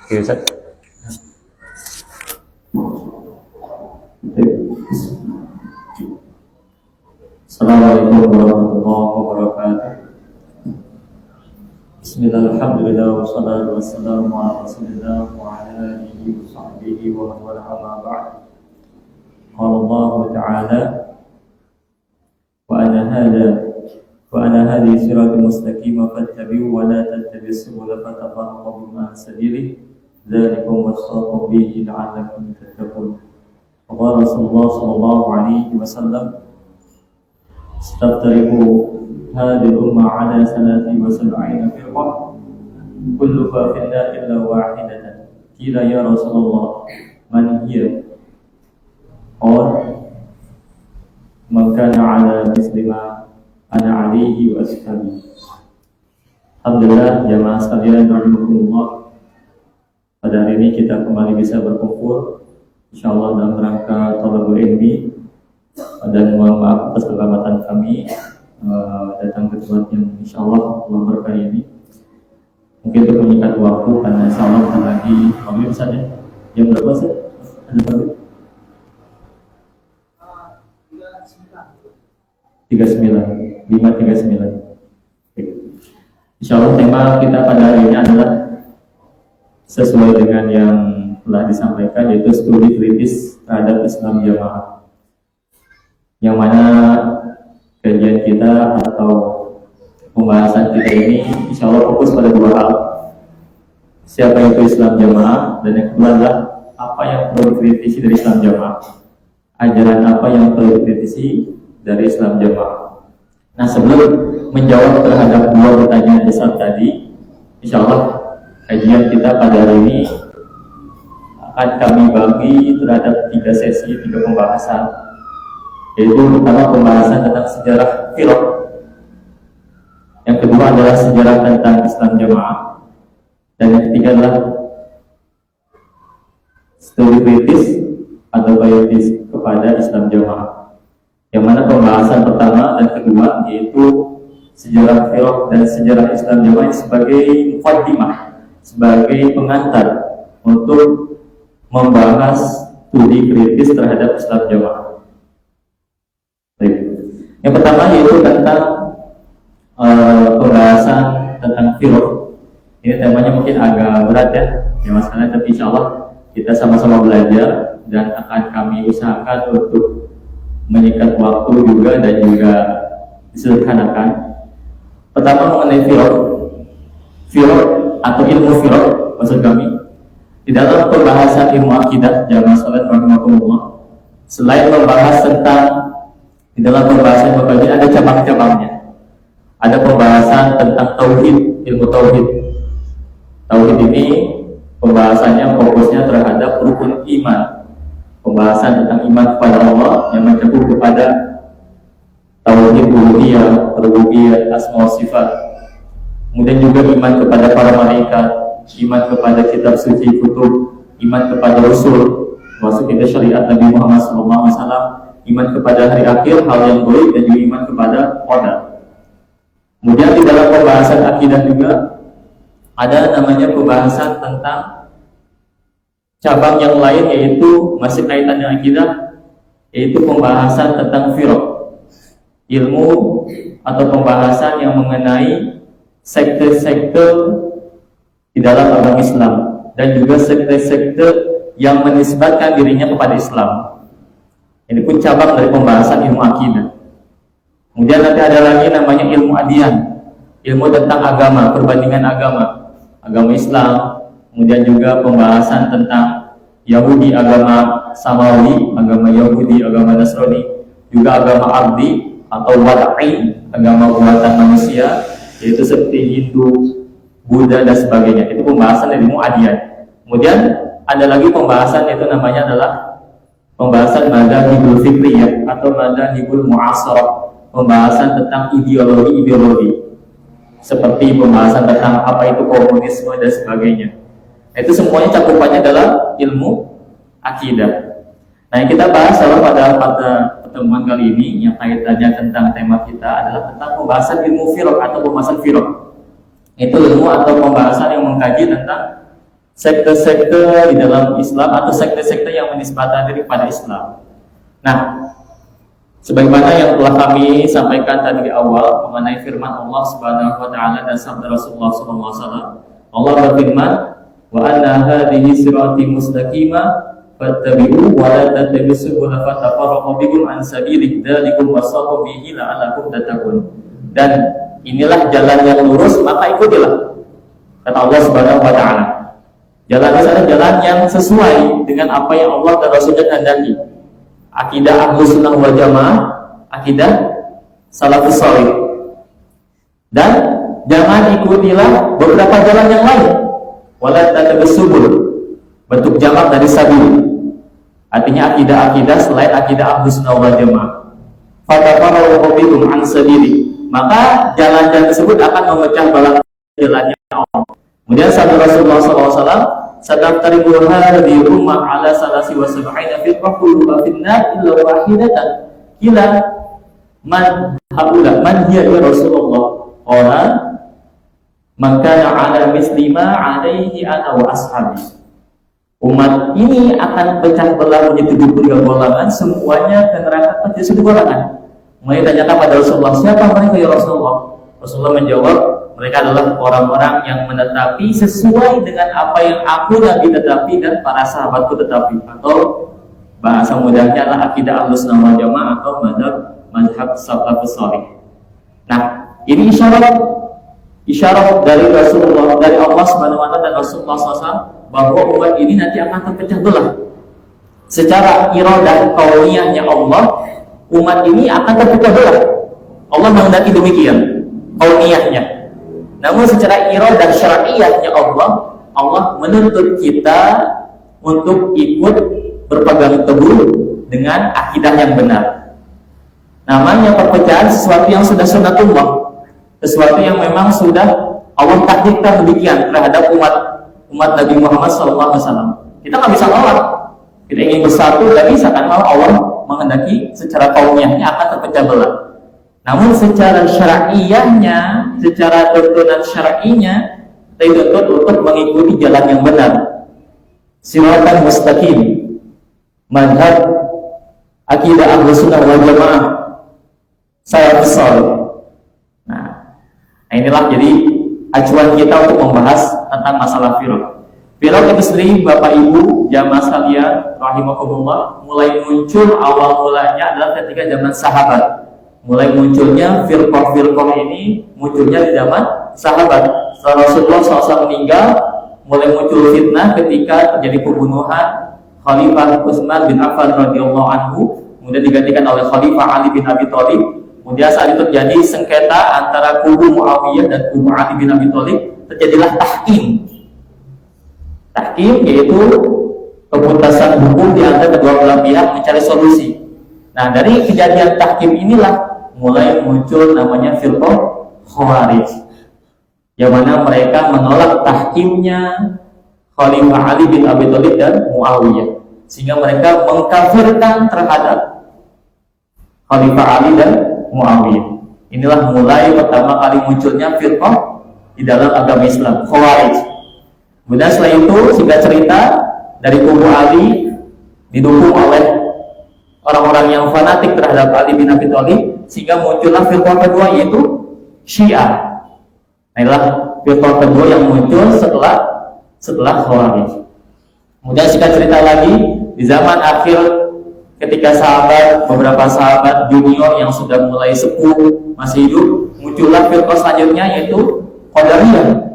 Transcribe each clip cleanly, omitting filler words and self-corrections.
Oke, Ustaz. Assalamualaikum warahmatullahi wabarakatuh. Bismillah, alhamdulillah, wassalatu wassalamu ala rasulillah wa ala alihi wa sahbihi wa man wala amma ba'd. Qala Allah ta'ala wa ana hadhihi siratal mustaqimah fattabi'u wa la tattabi'us subula fatafarraqa bikum an sabilihi dzalikum wasaqakum bihi la'allakum tattaqun. Qala Rasulullah sallallahu alaihi wasallam ستفترق هذه الأمة على 73 فرقة كلها في النار إلا واحدة قيل يا رسول الله من هي؟ قال من كان على مثل ما أنا عليه وأصحابي. Alhamdulillah, jamaah sekalian rahimakumullah. Pada hari ini kita kembali bisa berkumpul insyaallah dalam rangka thalabul ilmi. Dan mohon maaf atas keterlambatan kami datang ke tempat yang insyaallah Allah berkah ini. Mungkin untuk menyingkat waktu karena insyaallah bentar lagi maghrib saja. Jam berapa sih? Ada maghrib? 5:39. Insyaallah tema kita pada hari ini adalah sesuai dengan yang telah disampaikan, yaitu studi kritis terhadap Islam Jamaah. Yang mana kajian kita atau pembahasan kita ini insya Allah fokus pada dua hal. Siapa itu Islam Jamaah, dan yang kedua adalah apa yang perlu dikritisi dari Islam Jamaah, ajaran apa yang perlu dikritisi dari Islam Jamaah. Nah, sebelum menjawab terhadap dua pertanyaan dasar tadi, insya Allah kajian kita pada hari ini akan kami bagi terhadap 3 sesi, 3 pembahasan. Yaitu pertama pembahasan tentang sejarah firaq, yang kedua adalah sejarah tentang Islam Jamaah, dan yang ketiga adalah studi kritis atau kritis kepada Islam Jamaah. Yang mana pembahasan pertama dan kedua yaitu sejarah firaq dan sejarah Islam Jamaah sebagai muqaddimah, sebagai pengantar untuk membahas studi kritis terhadap Islam Jamaah. Yang pertama yaitu tentang pembahasan tentang firaq. Ini temanya mungkin agak berat ya mas kalian, tapi insya Allah kita sama-sama belajar dan akan kami usahakan untuk menyingkat waktu juga dan juga disederhanakan. Pertama mengenai firaq atau ilmu firaq, maksud kami di dalam pembahasan ilmu akidah jamaah salat rahimakumullah, selain membahas tentang di dalam pembahasan berbagai ada cabang-cabangnya. Ada pembahasan tentang tauhid, ilmu tauhid. Tauhid ini pembahasannya fokusnya terhadap rukun iman. Pembahasan tentang iman kepada Allah yang mencakup kepada tauhid uluhiyah, rububiyah, asma wa sifat. Kemudian juga iman kepada para malaikat, iman kepada kitab suci, kutub, iman kepada rasul, masuk kita syariat Nabi Muhammad SAW, iman kepada hari akhir, hal yang baik, dan juga iman kepada qadar. Kemudian di dalam pembahasan akidah juga ada namanya pembahasan tentang cabang yang lain, yaitu masih kaitan dengan akidah, yaitu pembahasan tentang firaq, ilmu atau pembahasan yang mengenai sekte-sekte di dalam agama Islam dan juga sekte-sekte yang menisbatkan dirinya kepada Islam. Ini pun cabang dari pembahasan ilmu akidah. Kemudian nanti ada lagi namanya ilmu adian, ilmu tentang agama, perbandingan agama Islam. Kemudian juga pembahasan tentang Yahudi, agama Samawi, agama Yahudi, agama Nasrani, juga agama Abdi atau Wada'i, agama buatan manusia, yaitu seperti Hindu, Buddha dan sebagainya. Itu pembahasan ilmu adian. Kemudian ada lagi pembahasan itu namanya adalah pembahasan madzhabul fikriyah atau madzhabul mu'asharah, pembahasan tentang ideologi seperti pembahasan tentang apa itu komunisme dan sebagainya. Itu semuanya cakupannya adalah ilmu akidah. Nah, yang kita bahas pada pertemuan kali ini yang kaitannya tentang tema kita adalah tentang pembahasan ilmu firaq atau pembahasan firaq. Itu ilmu atau pembahasan yang mengkaji tentang sekte-sekte di dalam Islam atau sekte-sekte yang menisbahkan diri pada Islam. Nah, sebagaimana yang telah kami sampaikan tadi di awal mengenai firman Allah Subhanahu wa taala dan sabda Rasulullah sallallahu alaihi wasallam, Allah berfirman, "Wa anna hadhihi sirati mustaqimah fattabi'u wa la tattabi'us subula fatafarraqu bikum an sabilihi dzalikum wasaqu bihi la'allakum tattaqun." Dan inilah jalan yang lurus, maka ikutilah. Kata Allah Subhanahu wa taala. Jalan itu adalah jalan yang sesuai dengan apa yang Allah dan Rasulnya kehendaki. Akidah Ahlus Sunnah wal Jamaah, akidah Salafus Shalih. Dan jangan ikutilah beberapa jalan yang lain. Wala tattabi'us subul. Bentuk jamak dari sabil. Artinya akidah-akidah selain akidah Ahlus Sunnah wal Jamaah. Fatafarraqu bikum an sabili. Maka jalan-jalan tersebut akan memecah belah jalannya Allah. Kemudian sabda Rasulullah SAW, "Sataftariqu hadhihi ummah ala salasi wa sab'ina firqah kulluha finnar illa wahidatan." Qila man haula man hiya ya Rasulullah? Qala man kana ala mislima alaihi ana wa ashabi. Umat ini akan pecah belah menjadi 73 golongan, semuanya ke neraka menjadi 1 golongan. Mulai tanyakan pada Rasulullah, siapa mereka ya Rasulullah? Rasulullah menjawab, mereka adalah orang-orang yang menetapi sesuai dengan apa yang aku Nabi tetapi dan para sahabatku tetapi, atau bahasa mudahnya adalah akidah Ahlus Sunnah wal Jamaah atau mazhab salafus shalih. Nah, ini isyarat dari Rasulullah, dari Allah Subhanahu wa taala dan Rasulullah SAW bahwa umat ini nanti akan terpecah belah. Secara iradah kauniyahnya Allah, umat ini akan terpecah belah. Allah menghendaki demikian kauniyahnya. Namun secara iradah syar'iyyahnya Allah menuntut kita untuk ikut berpegang teguh dengan akidah yang benar. Namanya perpecahan sesuatu yang sudah sunnatullah, sesuatu yang memang sudah Allah takdirkan demikian terhadap umat Nabi Muhammad SAW. Kita nggak bisa nolak. Kita ingin bersatu, tidak bisa kan? Allah menghendaki secara kauniyahnya akan terpecah belah. Namun secara syar'iyahnya, secara tuntunan syar'inya, kita dituntut untuk mengikuti jalan yang benar. Siratan mustaqim, madhab akidah Ahlus Sunnah wal Jamaah, salafus shalih. Nah, inilah jadi acuan kita untuk membahas tentang masalah firaq. Firaq itu sendiri, Bapak Ibu jamaah sekalian rahimakumullah, mulai muncul awal mulanya adalah ketika zaman sahabat. Mulai munculnya firqah-firqah ini munculnya di zaman sahabat. Setelah Rasulullah SAW meninggal, mulai muncul fitnah ketika terjadi pembunuhan Khalifah Utsman bin Affan radhiyallahu anhu, kemudian digantikan oleh Khalifah Ali bin Abi Thalib. Kemudian saat itu terjadi sengketa antara kubu Muawiyah dan kubu Ali bin Abi Thalib, terjadilah tahkim. Tahkim yaitu keputusan hukum di antara kedua belah pihak mencari solusi. Nah, dari kejadian tahkim inilah mulai muncul namanya firqah Khawarij, yang mana mereka menolak tahkimnya Khalifah Ali bin Abi Thalib dan Muawiyah, sehingga mereka mengkafirkan terhadap Khalifah Ali dan Muawiyah. Inilah mulai pertama kali munculnya firqah di dalam agama Islam, Khawarij. Kemudian setelah itu, singkat cerita, dari kubu Ali didukung oleh orang-orang yang fanatik terhadap Ali bin Abi Thalib, sehingga muncullah firqah kedua yaitu Syiah. Nah, inilah firqah kedua yang muncul setelah Khawarij. Kemudian singkat cerita lagi, di zaman akhir ketika beberapa sahabat junior yang sudah mulai sepuh masih hidup, muncullah firqah selanjutnya yaitu Qadariyah,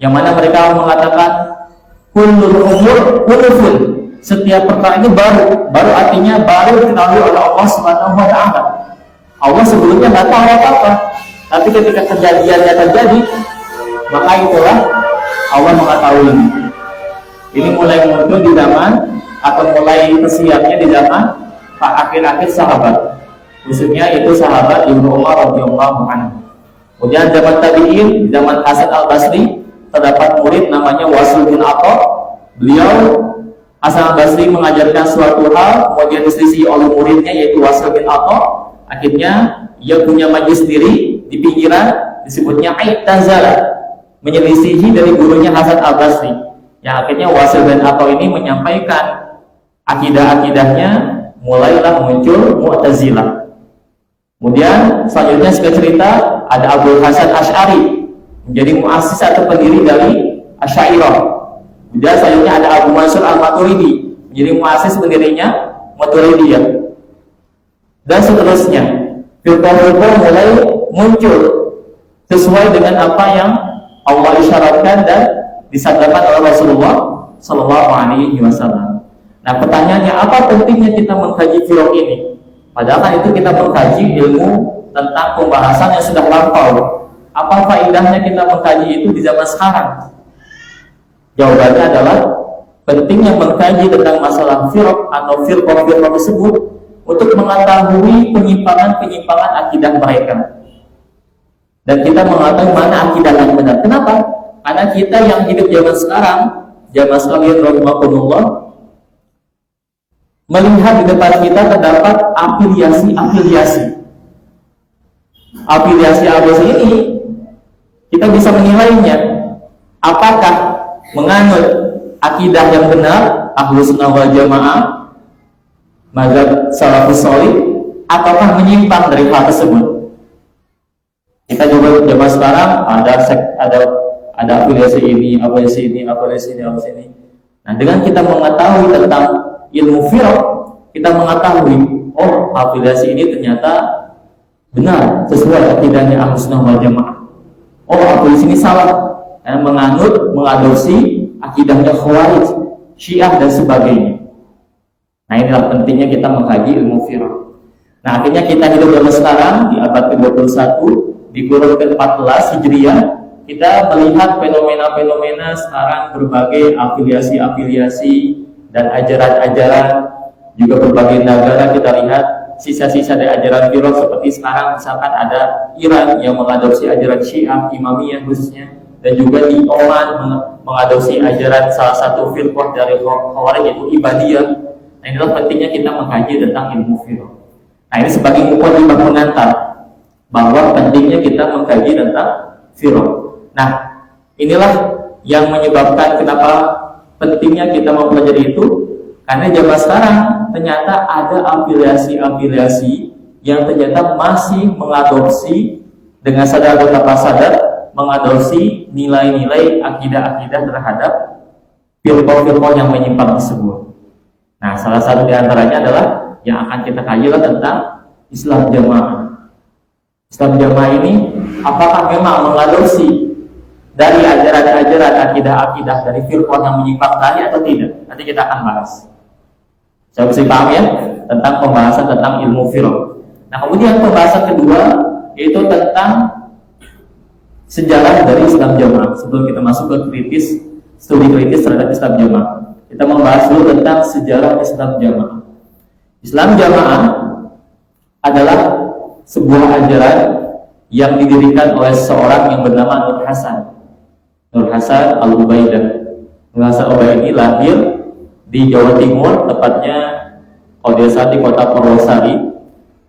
yang mana mereka mengatakan kullul umur unufun, setiap perkara ini baru artinya baru diketahui oleh Allah Subhanahu wa taala. Allah sebelumnya nggak tahu apa-apa, tapi ketika kejadiannya terjadi, maka itulah Allah mengetahui. Ini mulai muncul di zaman atau mulai tersiapnya di zaman akhir-akhir sahabat, khususnya itu sahabat Ibnu Umar radhiyallahu anhu. Kemudian zaman tabi'in, zaman Hasan al-Basri, terdapat murid namanya Wasil bin Atha. Beliau Hasan al-Basri mengajarkan suatu hal, kemudian diselisih oleh muridnya yaitu Wasil bin Atha. Akhirnya ia punya majlis sendiri di pinggiran, disebutnya I'tazala, menyelisihi dari gurunya Hasan al-Basri, Yang akhirnya Wasil bin Atha ini menyampaikan akidah-akidahnya, mulailah muncul Mu'tazilah. Kemudian selanjutnya singkat cerita ada Abu Hasan Asy'ari menjadi muassis atau pendiri dari Asy'ariyah. Kemudian selanjutnya ada Abu Mansur Al-Maturidi menjadi muassis pendirinya Maturidiyah. Dan seterusnya, firqah-firqah mulai muncul sesuai dengan apa yang Allah isyaratkan dan disabdakan oleh Rasulullah Sallallahu Alaihi Wasallam. Nah, pertanyaannya, apa pentingnya kita mengkaji firqah ini? Padahal kan itu kita mengkaji ilmu tentang pembahasan yang sudah lampau. Apa faedahnya kita mengkaji itu di zaman sekarang? Jawabannya adalah pentingnya mengkaji tentang masalah firqah atau firqah-firqah tersebut untuk mengetahui penyimpangan-penyimpangan akidah mereka. Dan kita mengetahui mana akidah yang benar. Kenapa? Karena kita yang hidup zaman sekarang yang rahimahumullah, melihat di depan kita terdapat afiliasi ini, kita bisa menilainya apakah menganut akidah yang benar, Ahlus Sunnah wal Jamaah, mazhab salafus shalih, ataukah menyimpang dari hal tersebut. Kita juga zaman sekarang ada afiliasi ini. Nah, dengan kita mengetahui tentang ilmu firqah, kita mengetahui, oh, afiliasi ini ternyata benar sesuai akidahnya Ahlus Sunnah wal Jamaah. Oh, afiliasi ini salah, mengadopsi akidahnya Khawarij, Syiah dan sebagainya. Nah, inilah pentingnya kita mengkaji ilmu firqah. Nah, akhirnya kita hidup zaman sekarang di abad ke-21, di kurun ke-14 Hijriah, kita melihat fenomena-fenomena sekarang, berbagai afiliasi dan ajaran-ajaran, juga berbagai negara kita lihat sisa-sisa dari ajaran firqah. Seperti sekarang misalkan ada Iran yang mengadopsi ajaran Syiah, Imamiyah khususnya, dan juga di Oman mengadopsi ajaran salah satu firqah dari Khawarij, yaitu Ibadiyah. Nah, inilah pentingnya kita mengkaji tentang ilmu firqah. Nah, ini sebagai mukadimah pengantar bahwa pentingnya kita mengkaji tentang firqah. Nah, inilah yang menyebabkan kenapa pentingnya kita mempelajari itu, karena zaman sekarang ternyata ada afiliasi yang ternyata masih mengadopsi dengan sadar atau tanpa sadar, mengadopsi nilai-nilai akidah-akidah terhadap firqah-firqah yang menyimpang tersebut. Nah, salah satu di antaranya adalah yang akan kita kaji tentang Islam Jamaah. Islam Jamaah ini apakah memang mengadopsi dari ajaran-ajaran akidah-akidah dari firqah yang menyimpang tadi atau tidak? Nanti kita akan bahas. Saya bisa paham ya tentang pembahasan tentang ilmu firqah. Nah, kemudian pembahasan kedua yaitu tentang sejarah dari Islam Jamaah. Sebelum kita masuk ke studi kritis terhadap Islam Jamaah, kita membahas dulu tentang sejarah Islam Jamaah. Islam Jamaah adalah sebuah ajaran yang didirikan oleh seorang yang bernama Nur Hasan Al-Ubaidah. Nur Hasan Al-Ubaidah ini lahir di Jawa Timur, tepatnya kalau dia saat di kota Purwosari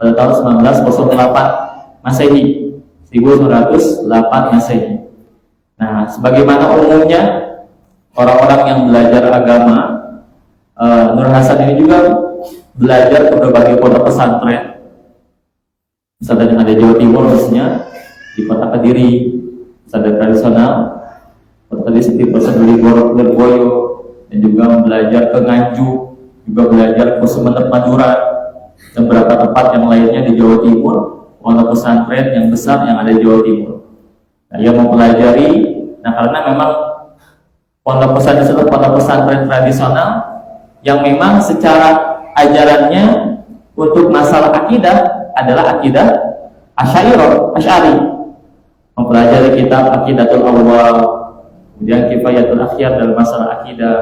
pada tahun 1908 Masehi, 1908 Masehi. Nah, sebagaimana umumnya orang-orang yang belajar agama, Nur Hasan ini juga belajar ke berbagai pondok pesantren. Misalnya yang ada di Jawa Timur, khususnya di kota Kediri, pesantren tradisional, kota Kediri seperti pesantren Lirboyo, dan juga belajar ke Nganjuk, juga belajar ke Sumeneb Madura, dan beberapa tempat yang lainnya di Jawa Timur, pondok pesantren yang besar yang ada di Jawa Timur. Nah, ia mempelajari, karena memang pondok pesantren tradisional yang memang secara ajarannya untuk masalah akidah adalah akidah Asy'ari, mempelajari kitab Aqidatul Awwal, kemudian Kifayatul Akhyar dalam masalah akidah,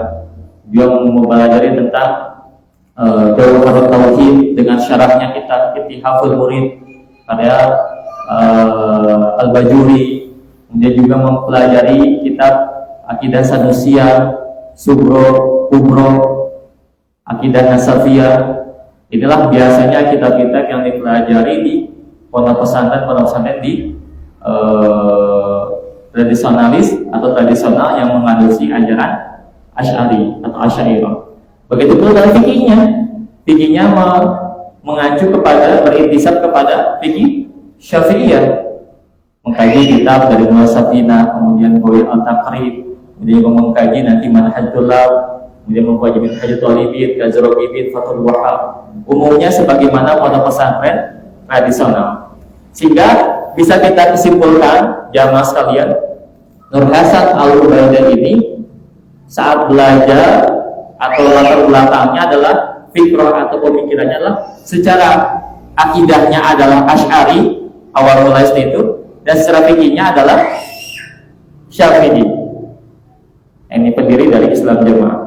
dia mempelajari tentang Jawharut Tauhid dengan syarahnya kitab Ittihaful Murid karya Al-Bajuri, kemudian juga mempelajari kitab Akidah Sanusiyah, Subro, Kubro, Akidah Nasafiyah. Inilah biasanya kitab-kitab yang dipelajari di pondok pesantren di tradisionalis atau tradisional yang mengadopsi ajaran Asy'ari atau Asy'ariyah. Begitu pula dalam fikihnya. Fikihnya mengacu kepada, berintisab kepada fikih Syafi'iyah. Mengkaji kitab dari Mu'asafina, kemudian Qawaid al-Taqrib, kemudian mengkaji nanti Manhajul Lab, kemudian mengkaji Minhajul Talibin, Kazrobibin, Fathul Wahab. Umumnya sebagaimana pada pesantren tradisional. Sehingga bisa kita kesimpulkan, jamaah sekalian, Nur Hasan Al-Ubaidah ini saat belajar atau latar belakangnya adalah fikrah atau pemikirannya adalah secara akidahnya adalah Asy'ari awal mulai itu, dan secara fikihnya adalah Syafi'i. Ini pendiri dari Islam Jamaah.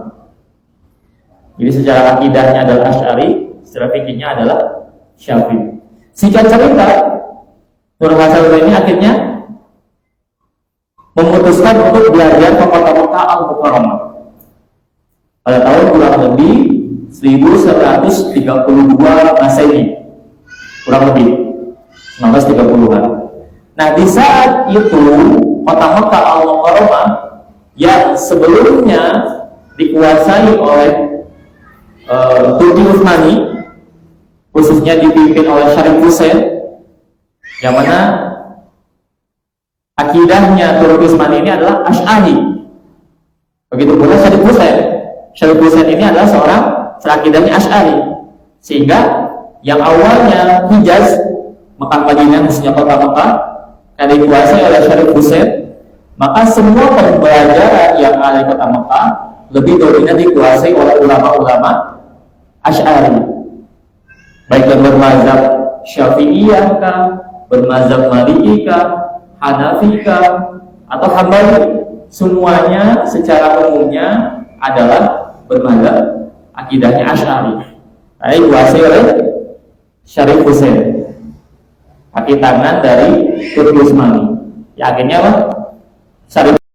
Jadi secara akidahnya adalah Asy'ari, secara fikihnya adalah Syafi'i. Singkat cerita, Nur Hasan ini akhirnya memutuskan untuk belajar ke kota Mekah Al-Mukarramah pada tahun kurang lebih 1132 Masehi, kurang lebih 1930-an. Nah, di saat itu kota Mekah Al-Mukarramah yang sebelumnya dikuasai oleh Turki Utsmani, khususnya dipimpin oleh Syarif Hussein, yang mana akidahnya Turki Utsmani ini adalah Asy'ari. Begitu pula Syarif Hussein. Syarif Hussein ini adalah seorang serakidahnya Asy'ari. Sehingga yang awalnya Hijaz, Mekah Madinah, khususnya kota Mekah, yang dikuasai oleh Syarif Hussein, maka semua pembelajaran yang ada di kota Mekah lebih dominan dikuasai oleh ulama-ulama Asy'ari, baik yang bermazhab Syafi'iyah kah, bermazhab Maliki kah, Hanafi kah, atau Hambali, semuanya secara umumnya adalah bermazhab akidahnya Asy'ari. Nah, dikuasai oleh Syarif Hussein, kaki tangan dari Turki Utsmani. Ya, akhirnya apa? Syarif